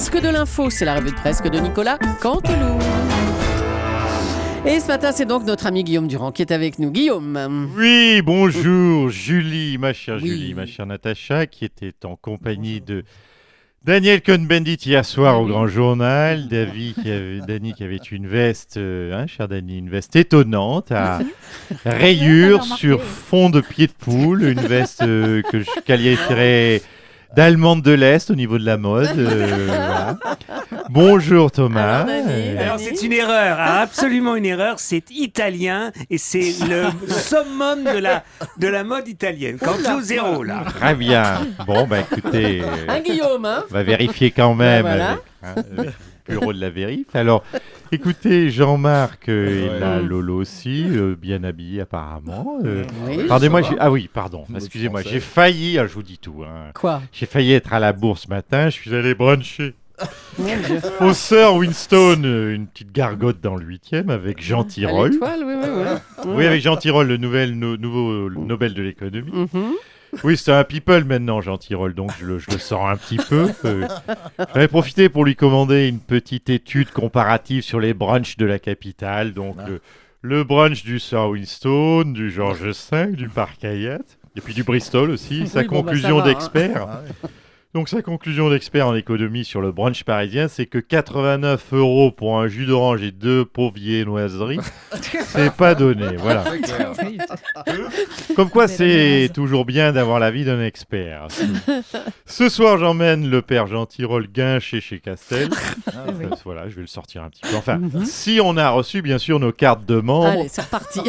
presque de l'info, c'est la revue de presque de Nicolas Canteloup. Et ce matin, c'est donc notre ami Guillaume Durand qui est avec nous. Guillaume. Oui, bonjour Julie, ma chère Oui. Julie, ma chère Natacha, qui était en compagnie de Daniel Cohn-Bendit hier soir au Grand Journal. Dany qui avait une veste, cher Dany, une veste étonnante à rayures sur fond de pied de poule, une veste que je qualifierais d'allemande de l'Est au niveau de la mode. Voilà. Bonjour Thomas. Alors c'est une erreur, absolument une erreur, c'est italien et c'est le summum de la mode italienne. Canteloup zéro là. Très bien. Bon, écoutez, Un Guillaume, hein. on va vérifier quand même Voilà. avec le bureau de la vérif. Alors, écoutez, Jean-Marc et la Lolo aussi, bien habillés apparemment. Oui. Pardonnez-moi, pardon, excusez-moi, j'ai failli, je vous dis tout, Quoi? j'ai failli être à la bourse ce matin, je suis allé bruncher Mon Dieu. au Sir Winston, une petite gargote dans le 8e avec Jean À Tirole. l'étoile, oui. Oui, avec Jean Tirole, le nouveau Nobel de l'économie. Mhm. Oui, c'est un people maintenant, Jean Tirole, donc je le sens un petit peu. J'avais profité pour lui commander une petite étude comparative sur les brunchs de la capitale. Donc le brunch du Sir Winston, du George V, du Park Hyatt, et puis du Bristol aussi. Sa Oui, conclusion ça va, hein. d'expert. Donc sa conclusion d'expert en économie sur le brunch parisien, c'est que 89 € pour un jus d'orange et 2 pauvres viennoiseries, c'est pas donné. Voilà. Comme quoi, c'est toujours bien d'avoir l'avis d'un expert. Ce soir, j'emmène le père Jean Tirole guincher chez Castel. Voilà, je vais le sortir un petit peu. Enfin, si on a reçu, bien sûr, nos cartes de membres. Allez, c'est reparti.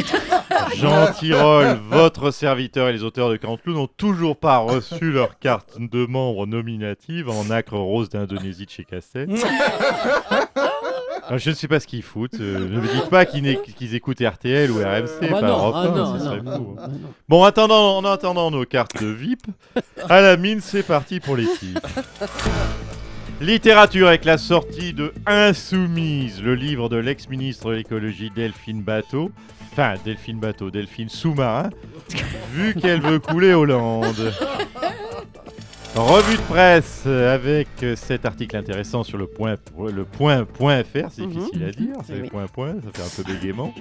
Jean Tirole, votre serviteur et les auteurs de Canteloup n'ont toujours pas reçu leur carte de membre nominative en nacre rose d'Indonésie de chez Castel. Alors, je ne sais pas ce qu'ils foutent. Ne me dites pas qu'ils écoutent RTL ou RMC. Ah bah pas non, Europe 1, non, ce serait non, fou. non. Bon, en attendant nos cartes de VIP, à la mine, c'est parti pour les titres. Littérature avec la sortie de Insoumise, le livre de l'ex-ministre de l'écologie Delphine Sous-Marin, vu qu'elle veut couler Hollande. Revue de presse avec cet article intéressant sur le point.fr, c'est difficile à dire, c'est Oui. point, ça fait un peu bégaiement.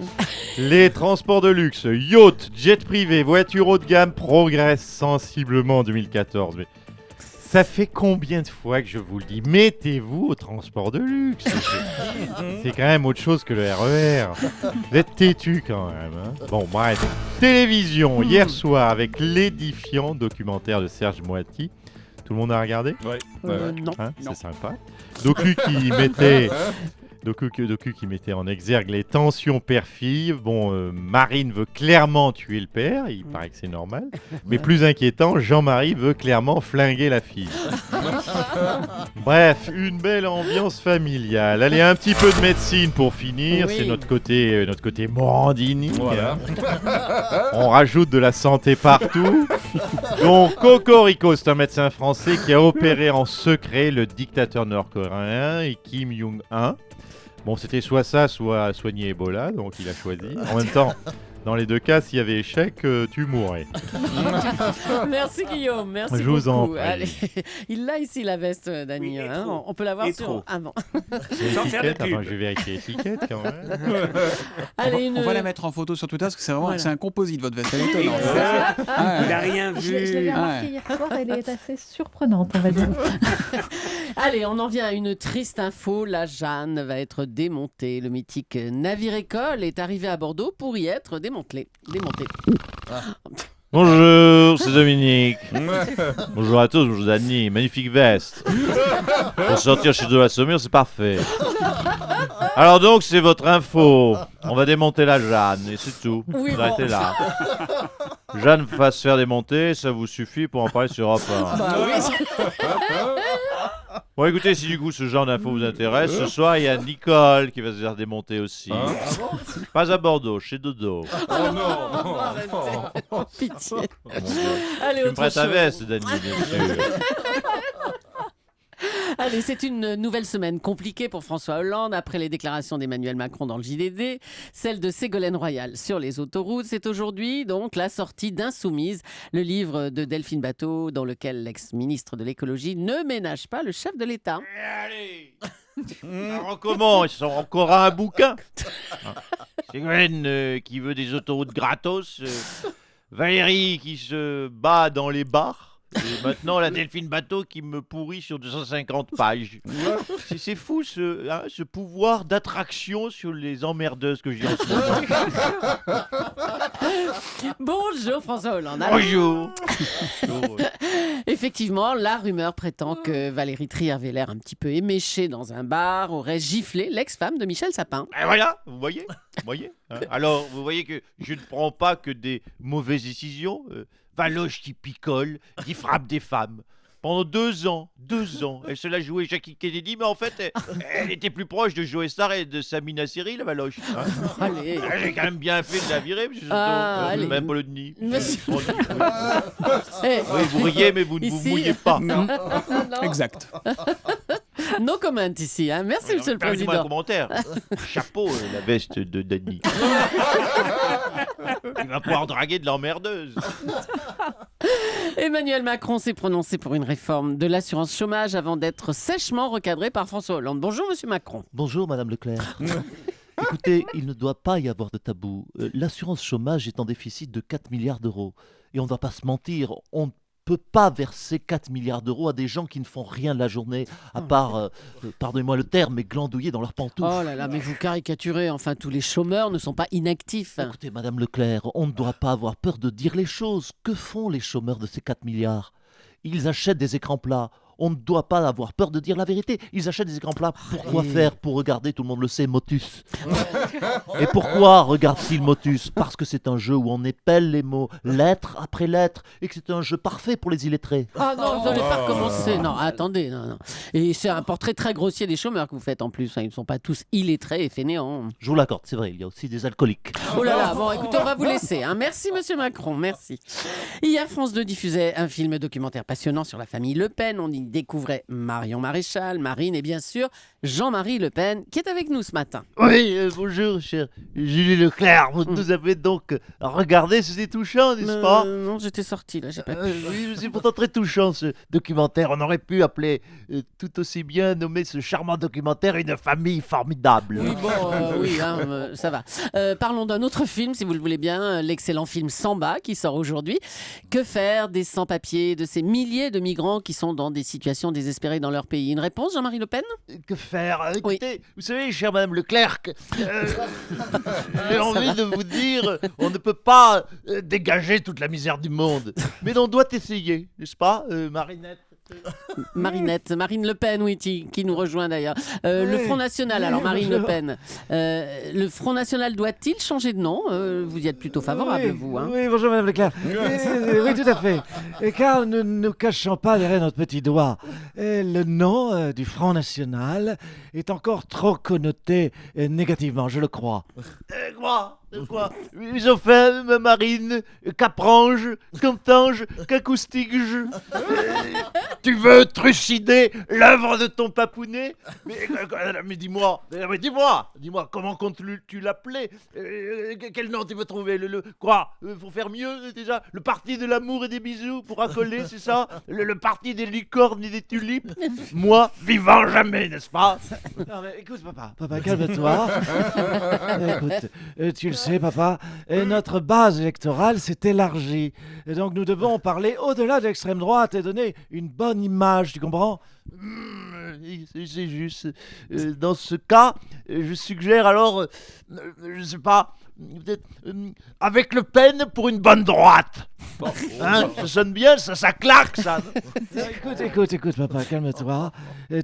Les transports de luxe, yachts, jets privés, voitures haut de gamme progressent sensiblement en 2014. Mais ça fait combien de fois que je vous le dis, mettez-vous au transport de luxe. C'est quand même autre chose que le RER. Vous êtes têtu quand même. Hein. Bon, bref. Télévision, hier soir, avec l'édifiant documentaire de Serge Moiti. Tout le monde a regardé ? Non. Hein, c'est sympa. Docu qui mettait en exergue les tensions père-fille. Bon, Marine veut clairement tuer le père, il paraît que c'est normal. Mais plus inquiétant, Jean-Marie veut clairement flinguer la fille. Bref, une belle ambiance familiale. Allez, un petit peu de médecine pour finir. Oui. C'est notre côté Morandini. Voilà. On rajoute de la santé partout. Donc, Cocorico, c'est un médecin français qui a opéré en secret le dictateur nord-coréen et Kim Jong-un. Bon, c'était soit ça, soit soigner Ebola, donc il a choisi. En même temps, dans les deux cas, s'il y avait échec, tu mourrais. Merci Guillaume, merci Je vous en beaucoup. prie. Allez. Il l'a ici la veste, Dany. Oui, et hein. trop. On peut la voir Et sur trop. avant. Sans faire de Étiquette, pub. je vais vérifier l'étiquette quand même. Allez, On va la mettre en photo sur Twitter parce que c'est vraiment Voilà. c'est un composite votre veste. Elle est étonnante. Exact. Ah, Il n'a rien Je l'ai vu. remarqué hier soir, elle est assez surprenante, on va dire. Allez, on en vient à une triste info. La Jeanne va être démontée. Le mythique navire-école est arrivé à Bordeaux pour y être démonté. Bonjour, c'est Dominique. Bonjour à tous, bonjour Dany. Magnifique veste. Pour sortir chez De la Saumure, c'est parfait. Alors donc, c'est votre info. On va démonter la Jeanne et c'est tout. Oui, Vous bon. arrêtez là. Jeanne va se faire démonter, ça vous suffit pour en parler sur Europe 1. Bah oui. Bon, écoutez, si du coup ce genre d'info vous intéresse, ce soir il y a Nicole qui va se faire démonter aussi. Pas à Bordeaux, chez Dodo. Arrêtez. Pitié. Allez, Tu me autre prêtes ta chose. veste, Dany, bien sûr. Allez, c'est une nouvelle semaine compliquée pour François Hollande après les déclarations d'Emmanuel Macron dans le JDD, celle de Ségolène Royal sur les autoroutes. C'est aujourd'hui donc la sortie d'Insoumise, le livre de Delphine Batho dans lequel l'ex-ministre de l'écologie ne ménage pas le chef de l'État. Allez, on recommence, encore un bouquin. Ségolène qui veut des autoroutes gratos, Valérie qui se bat dans les bars. Et maintenant, la Delphine Batho qui me pourrit sur 250 pages. C'est fou ce pouvoir d'attraction sur les emmerdeuses que j'ai en ce moment. Bonjour François Hollande. Alors, Bonjour. effectivement, la rumeur prétend que Valérie Trier avait l'air un petit peu éméchée dans un bar, aurait giflé l'ex-femme de Michel Sapin. Et voilà, vous voyez, hein. Alors, vous voyez que je ne prends pas que des mauvaises décisions. Valoche qui picole, qui frappe des femmes. Pendant 2 ans, elle se l'a joué Jackie Kennedy, mais en fait, elle était plus proche de Joe Star et de Samina Seri, la Valoche. Hein. Allez. J'ai quand même bien fait de la virer, monsieur Allez. même Polony. Monsieur- Oui, vous riez, mais vous ne vous Ici- mouillez pas. Non. Exact. No comment ici, hein. Merci Monsieur le Permettez-moi un Président. commentaire. Chapeau, la veste de Dany. Il va pouvoir draguer de l'emmerdeuse. Emmanuel Macron s'est prononcé pour une réforme de l'assurance chômage avant d'être sèchement recadré par François Hollande. Bonjour Monsieur Macron. Bonjour Madame Leclerc. Écoutez, il ne doit pas y avoir de tabou. L'assurance chômage est en déficit de 4 milliards d'euros. Et on ne va pas se mentir, on ne peut pas verser 4 milliards d'euros à des gens qui ne font rien de la journée, à part, pardonnez-moi le terme, mais glandouiller dans leurs pantoufles. Oh là là, mais vous caricaturez. Enfin, tous les chômeurs ne sont pas inactifs. Écoutez Madame Leclerc, on ne doit pas avoir peur de dire les choses. Que font les chômeurs de ces 4 milliards ? Ils achètent des écrans plats. On ne doit pas avoir peur de dire la vérité. Ils achètent des écrans plats. Pourquoi faire ? Pour regarder, tout le monde le sait, Motus. Et pourquoi regardent-ils Motus ? Parce que c'est un jeu où on épelle les mots, lettre après lettre, et que c'est un jeu parfait pour les illettrés. Ah non, vous n'allez pas recommencer. Non, attendez. Non. Et c'est un portrait très grossier des chômeurs que vous faites en plus. Ils ne sont pas tous illettrés et fainéants. Je vous l'accorde, c'est vrai, il y a aussi des alcooliques. Oh là là, bon écoutez, on va vous laisser. Hein. Merci Monsieur Macron, merci. Hier, France 2 diffusait un film documentaire passionnant sur la famille Le Pen. On y découvrait Marion Maréchal, Marine et bien sûr Jean-Marie Le Pen qui est avec nous ce matin. Oui, bonjour, cher Julie Leclerc. Vous nous avez donc regardé, c'était touchant, n'est-ce pas Non, j'étais sorti là, j'ai pas pu. Oui, c'est pourtant très touchant ce documentaire. On aurait pu appeler tout aussi bien nommer ce charmant documentaire Une famille formidable. Oui, bon, oui, hein, ça va. Parlons d'un autre film, si vous le voulez bien, l'excellent film Samba qui sort aujourd'hui. Que faire des sans-papiers, de ces milliers de migrants qui sont dans des situations désespérées dans leur pays ? Une réponse, Jean-Marie Le Pen ? Que faire ? Écoutez, vous savez, chère Madame Leclerc, j'ai envie de vous dire, on ne peut pas dégager toute la misère du monde, mais on doit essayer, n'est-ce pas, Marinette ? Marine Le Pen, oui, qui nous rejoint d'ailleurs. Le Front National, alors Marine Le Pen. Le Front National doit-il changer de nom ? Vous y êtes plutôt favorable, vous. Hein. Oui, bonjour Madame Leclerc. Oui, tout à fait. Et car nous ne nous cachons pas derrière notre petit doigt. Le nom du Front National est encore trop connoté négativement, je le crois. Quoi ? Ils ont fait Marine, Caprange, Cantange, Cacoustique. Tu veux trucider l'œuvre de ton papounet ? Mais dis-moi, comment comptes-tu l'appeler ? Quel nom tu veux trouver ? Quoi ? Pour faire mieux, déjà ? Le parti de l'amour et des bisous pour accoler, c'est ça ? Le parti des licornes et des tulipes ? Moi, vivant jamais, n'est-ce pas ? Non mais écoute papa, calme-toi. Écoute, tu le sais papa, notre base électorale s'est élargie. Et donc nous devons parler au-delà de l'extrême droite et donner une bonne image, tu comprends ? C'est juste. Dans ce cas, je suggère alors, je sais pas, peut-être avec Le Pen pour une bonne droite. Hein, ça sonne bien, ça claque, ça. Écoute papa, calme-toi.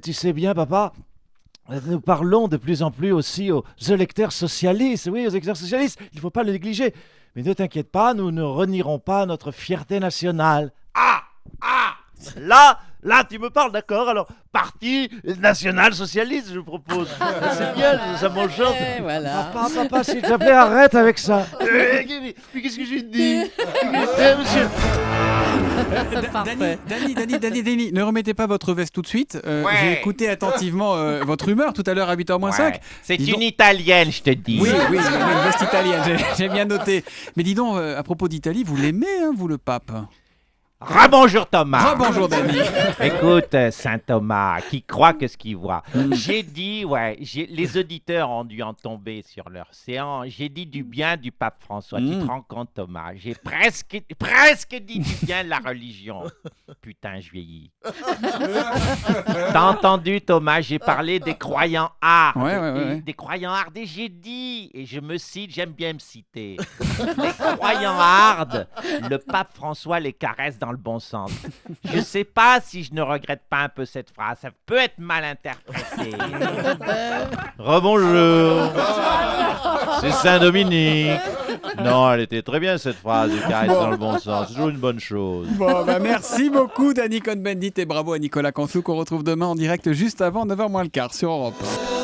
Tu sais bien papa, nous parlons de plus en plus aussi aux électeurs socialistes. Oui, aux électeurs socialistes, il ne faut pas le négliger. Mais ne t'inquiète pas, nous ne renierons pas notre fierté nationale. Là, tu me parles, d'accord ? Alors, Parti national socialiste, je propose. C'est bien, ça m'enchante. Voilà. Papa, s'il te plaît, arrête avec ça. Mais qu'est-ce que j'ai dit ? Monsieur Parfait. Dany, ne remettez pas votre veste tout de suite. Ouais. J'ai écouté attentivement votre rumeur tout à l'heure à 8h moins 5. C'est Dis donc- une italienne, je te dis. Oui, une veste italienne, j'ai bien noté. Mais dis donc, à propos d'Italie, vous l'aimez, hein, vous, le pape? Rebonjour Thomas. Rebonjour, Dany. Écoute, Saint Thomas, qui croit que ce qu'il voit. J'ai dit, les auditeurs ont dû en tomber sur leur séance. J'ai dit du bien du pape François. Tu te rends compte, Thomas? J'ai presque dit du bien de la religion. Putain, je vieillis. T'as entendu, Thomas? J'ai parlé des croyants hard. Ouais. Des croyants hard. Et j'ai dit, et je me cite, j'aime bien me citer. Les croyants hard, le pape François les caresse dans le bon sens. Je sais pas si je ne regrette pas un peu cette phrase. Ça peut être mal interprété. Rebonjour. C'est Saint-Dominique. Non, elle était très bien cette phrase, il caresse dans le bon sens. C'est toujours une bonne chose. Bon, merci beaucoup, Dany Cohn-Bendit, et bravo à Nicolas Canteloup, qu'on retrouve demain en direct juste avant 9h moins le quart sur Europe 1.